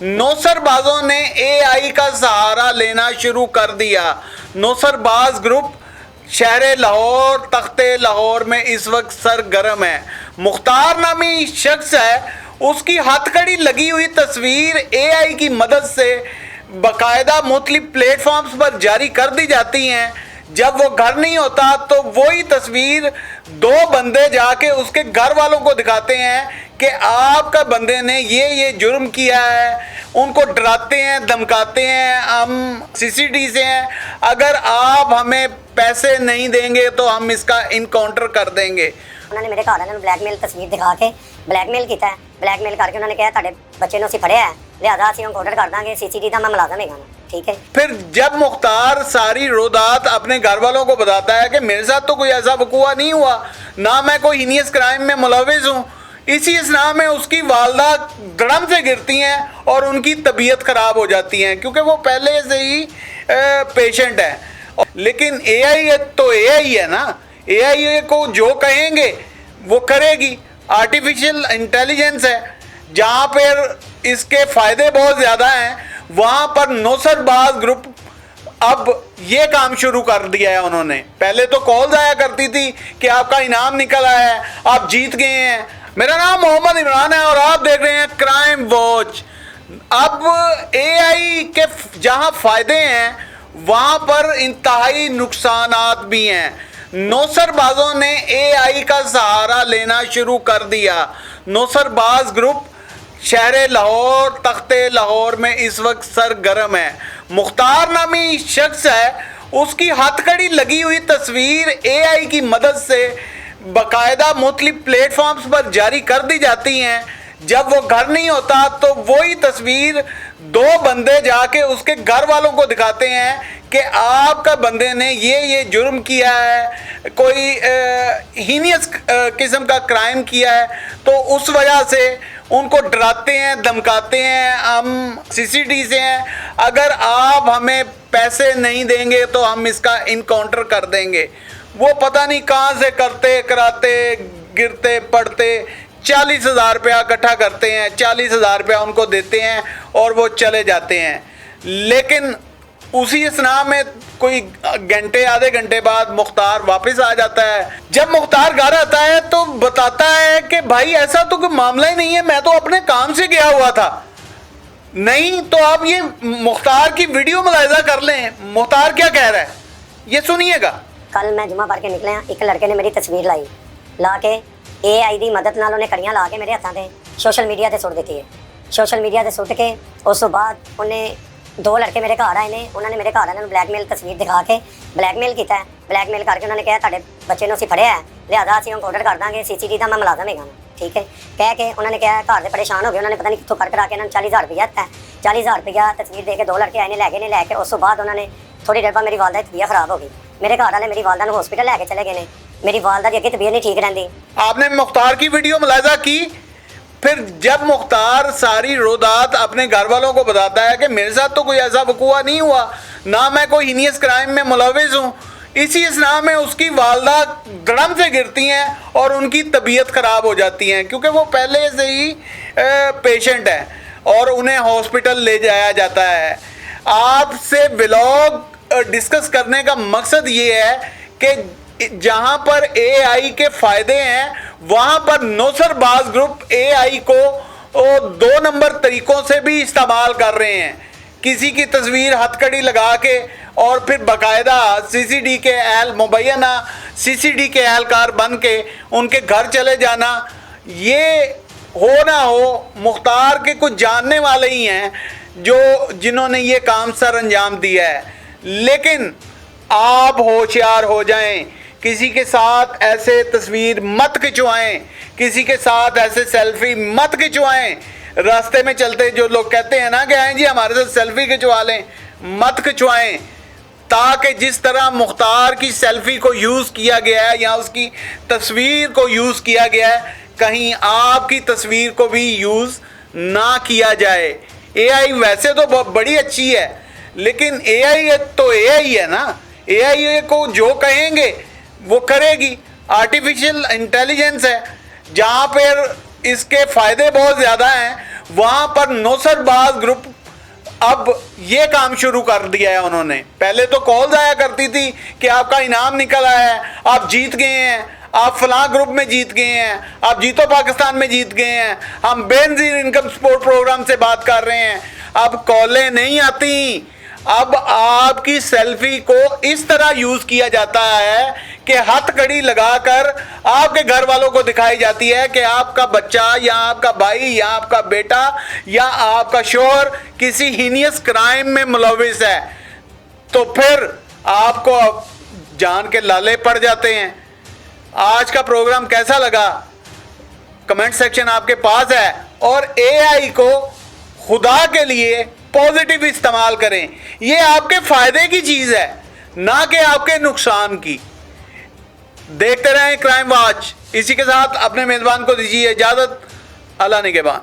नौसरबाजों ने एआई का सहारा लेना शुरू कर दिया। नौसरबाज ग्रुप शहर लाहौर तख्ते लाहौर में इस वक्त सरगर्म है। मुख्तार नामी शख्स है, उसकी हथकड़ी लगी हुई तस्वीर एआई की मदद से बाकायदा मुख्तलिफ प्लेटफॉर्म्स पर जारी कर दी जाती हैं। जब वो घर नहीं होता तो वही तस्वीर दो बंदे जाके उसके घर वालों को दिखाते हैं कि आपका बंदे ने ये जुर्म किया है। उनको डराते हैं, धमकाते हैं, हम सीसीडी से हैं, अगर आप हमें पैसे नहीं देंगे तो हम इसका इनकाउंटर कर देंगे। उन्होंने मेरे घर वालों ब्लैकमेल तस्वीर दिखा के ब्लैकमेल किया है। ब्लैकमेल करके उन्होंने कहा तुहाडे बच्चे ਨੂੰ ਅਸੀਂ ਫੜਿਆ ਹੈ, लिहाजा ਅਸੀਂ ਇਨਕਾਊਂਟਰ ਕਰ ਦਾਂਗੇ, सीसीडी ਦਾ मैं मुलाजम ਹੈਗਾ। ठीक है। फिर जब मुख्तार सारी रोदात अपने घर वालों को बताता है कि मेरे साथ तो कोई ऐसा वकूआ नहीं हुआ, ना मैं कोई हीनियस क्राइम में मुलविस हूँ, इसी इसना में उसकी वालदा गड़म से गिरती हैं और उनकी तबीयत ख़राब हो जाती है क्योंकि वो पहले से ही पेशेंट है। लेकिन एआई तो एआई है ना, एआई को जो कहेंगे वो करेगी। आर्टिफिशियल इंटेलिजेंस है, जहाँ पर इसके फ़ायदे बहुत ज़्यादा हैं, वहाँ पर नौसरबाज ग्रुप अब ये काम शुरू कर दिया है उन्होंने। पहले तो कॉल्स आया करती थी कि आपका इनाम निकल आया है, आप जीत गए हैं। मेरा नाम मोहम्मद इमरान है और आप देख रहे हैं क्राइम वॉच। अब एआई के जहाँ फ़ायदे हैं वहाँ पर इंतहाई नुकसानात भी हैं। नौसरबाजों ने एआई का सहारा लेना शुरू कर दिया। नौसरबाज ग्रुप शहर लाहौर तख्ते लाहौर में इस वक्त सरगर्म है। मुख्तार नामी शख्स है, उसकी हथकड़ी लगी हुई तस्वीर एआई की मदद से बाकायदा मुख्तलिफ प्लेटफॉर्म्स पर जारी कर दी जाती हैं। जब वो घर नहीं होता तो वही तस्वीर दो बंदे जाके उसके घर वालों को दिखाते हैं कि आपका बंदे ने ये जुर्म किया है, कोई हीनियस किस्म का क्राइम किया है, तो उस वजह से उनको डराते हैं, धमकाते हैं, हम सीसीडी से हैं, अगर आप हमें पैसे नहीं देंगे तो हम इसका इनकाउंटर कर देंगे। वो पता नहीं कहाँ से करते कराते गिरते पड़ते 40,000 रुपया इकट्ठा करते हैं, 40,000 रुपया उनको देते हैं और वो चले जाते हैं। लेकिन उसी स्नाह में कोई घंटे आधे घंटे बाद मुख्तार वापस आ जाता है। जब मुख्तार घर आता है तो बताता है कि भाई ऐसा तो कोई मामला ही नहीं है, मैं तो अपने काम से गया हुआ था। नहीं तो आप ये मुख्तार की वीडियो मुलाहिजा कर लें, मुख्तार क्या कह रहा है ये सुनिएगा। कल मैं जुमा पढ़ के निकलिया, एक लड़के ने मेरी तस्वीर लाई, ला के एआई की मदद नाल उन्हें कड़ियाँ ला के मेरे हत्थों से सोशल मीडिया से सुट दी है। सोशल मीडिया से सुट के उस बाद उन्हें दो लड़के मेरे घर आए ने, उन्होंने मेरे घर वालों ब्लैकमेल तस्वीर दिखा के ब्लैकमेल किया है। ब्लैकमेल करके उन्होंने कहा तुहाडे बच्चे ਨੂੰ ਅਸੀਂ ਫੜਿਆ है, लिहाजा ਅਸੀਂ ਇਨਕਾਊਂਟਰ कर ਦਾਂਗੇ, सीसीडी ਦਾ मैं मुलाजम ਹੈਗਾ। ठीक है। कह के उन्होंने कहा, घर से परेशान हो गए, उन्होंने पता नहीं कितों कर करा के इन्होंने 40,000 रुपया दिता है। 40,000 रुपया तस्वीर दे के दो लड़के आए ने, लैके उस बाद उन्होंने थोड़ी देर बाद मेरी वालदा की तबीयत खराब हो गई। मेरे घर वाले मेरी वालदा हॉस्पिटल लैके चले गए ने, मेरी वालदा की अगे तबीयत नहीं ठीक रहती। आपने मुख्तार की वीडियो मुलाहिजा की। फिर जब मुख्तार सारी रोदात अपने घर वालों को बताता है कि मेरे साथ तो कोई ऐसा वकूआ नहीं हुआ, ना मैं कोई हीनियस क्राइम में मुलविस हूँ, इसी इसना में उसकी वालदा गड़म से गिरती हैं और उनकी तबीयत ख़राब हो जाती है क्योंकि वो पहले से ही पेशेंट है और उन्हें हॉस्पिटल ले जाया जाता है। आपसे व्लॉग डिस्कस करने का मकसद ये है कि जहाँ पर एआई के फ़ायदे हैं वहाँ पर नौसरबाज ग्रुप एआई को 2 नंबर तरीक़ों से भी इस्तेमाल कर रहे हैं। किसी की तस्वीर हथकड़ी लगा के और फिर बाकायदा सीसीडी के मुबैना सीसीडी के एहलकार बन के उनके घर चले जाना। ये हो ना हो मुख्तार के कुछ जानने वाले ही हैं जिन्होंने ये काम सर अंजाम दिया है। लेकिन आप होशियार हो जाएं, किसी के साथ ऐसे तस्वीर मत खिंचवाएं, किसी के साथ ऐसे सेल्फी मत खिंचवाएं। रास्ते में चलते जो लोग कहते हैं ना कि आए जी हमारे साथ सेल्फी खिंचवा लें, मत खिंचवाएं, ताकि जिस तरह मुख्तार की सेल्फी को यूज़ किया गया है या उसकी तस्वीर को यूज़ किया गया है, कहीं आपकी तस्वीर को भी यूज़ ना किया जाए। एआई वैसे तो बड़ी अच्छी है, लेकिन एआई तो एआई है ना, एआई को जो कहेंगे वो करेगी। आर्टिफिशियल इंटेलिजेंस है, जहाँ पर इसके फ़ायदे बहुत ज़्यादा हैं, वहां पर नौसरबाज ग्रुप अब ये काम शुरू कर दिया है उन्होंने। पहले तो कॉल्स आया करती थी कि आपका इनाम निकल आया है, आप जीत गए हैं, आप फलां ग्रुप में जीत गए हैं, आप जीतो पाकिस्तान में जीत गए हैं, हम बेनजीर इनकम सपोर्ट प्रोग्राम से बात कर रहे हैं। अब कॉलें नहीं आती, अब आपकी सेल्फी को इस तरह यूज किया जाता है कि हथकड़ी लगाकर आपके घर वालों को दिखाई जाती है कि आपका बच्चा या आपका भाई या आपका बेटा या आपका शोहर किसी हीनियस क्राइम में मुलविस है, तो फिर आपको जान के लाले पड़ जाते हैं। आज का प्रोग्राम कैसा लगा कमेंट सेक्शन आपके पास है, और एआई को खुदा के लिए पॉजिटिव इस्तेमाल करें, ये आपके फायदे की चीज है ना कि आपके नुकसान की। देखते रहें क्राइम वॉच। इसी के साथ अपने मेजबान को दीजिए इजाजत। अल्लाह निगहबान।